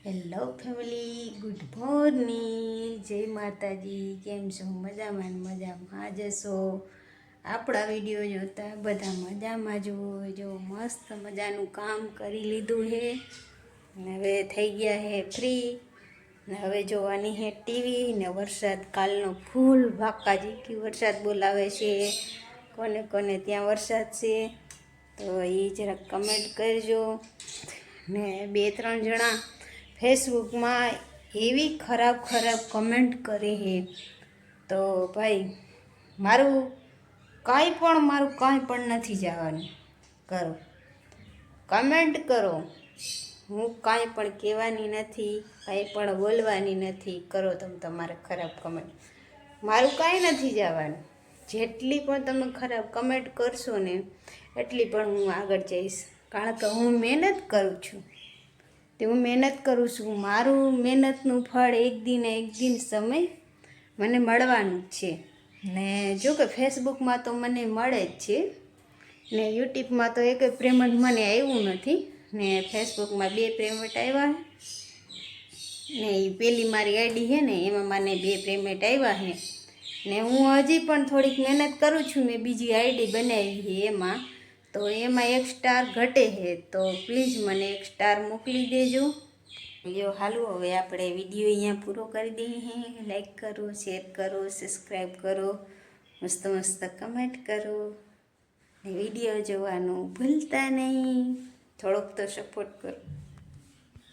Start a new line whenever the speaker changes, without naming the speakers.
Hello family, good morning, જય માતાજી. કેમ છો? મજામાં ને મજામાં જશો. આપણા વિડીયો જોતા બધા મજામાં જ હોય. જો મસ્ત મજાનું કામ કરી લીધું છે ને હવે થઈ ગયા છે ફ્રી ને હવે જોવાની છે ટીવી ને વરસાદ કાલનો ફૂલ ભાકાજી કે વરસાદ બોલાવે છે. કોને કોને ત્યાં વરસાદ છે તો એ જરાક કમેન્ટ કરજો. ને 2-3 જણા ફેસબુકમાં એવી ખરાબ કમેન્ટ કરે છે તો ભાઈ મારું કાંઈ પણ નથી જવાનું. કરો કમેન્ટ કરો, હું કાંઈ પણ કહેવાની નથી, કાંઈ પણ બોલવાની નથી. કરો તમે તમારે ખરાબ કમેન્ટ, મારું કાંઈ નથી જવાનું. જેટલી પણ તમે ખરાબ કમેન્ટ કરશો ને એટલી પણ હું આગળ જઈશ, કારણ કે હું મહેનત કરું છું. હું મહેનત કરું છું, મારું મહેનતનું ફળ એક દિન સમય મને મળવાનું જ છે. ને જો કે ફેસબુકમાં તો મને મળે જ છે ને યુટ્યુબમાં તો એક પેમેન્ટ મને આવ્યું નથી. ને ફેસબુકમાં 2 પેમેન્ટ આવ્યા ને એ પેલી મારી આઈડી છે ને એમાં મને 2 પેમેન્ટ આવ્યા છે. ને હું હજી પણ થોડીક મહેનત કરું છું. મેં બીજી આઈડી બનાવી છે એમાં, તો એમાં 1 સ્ટાર ઘટે છે, તો પ્લીઝ મને 1 સ્ટાર મોકલી દેજો. જો હાલો હવે આપણે વિડીયો અહીંયા પૂરો કરી દઈએ. લાઈક કરો, શેર કરો, સબસ્ક્રાઈબ કરો, મસ્ત કમેન્ટ કરો ને વિડીયો જોવાનું ભૂલતા નહીં. થોડોક તો સપોર્ટ કરો.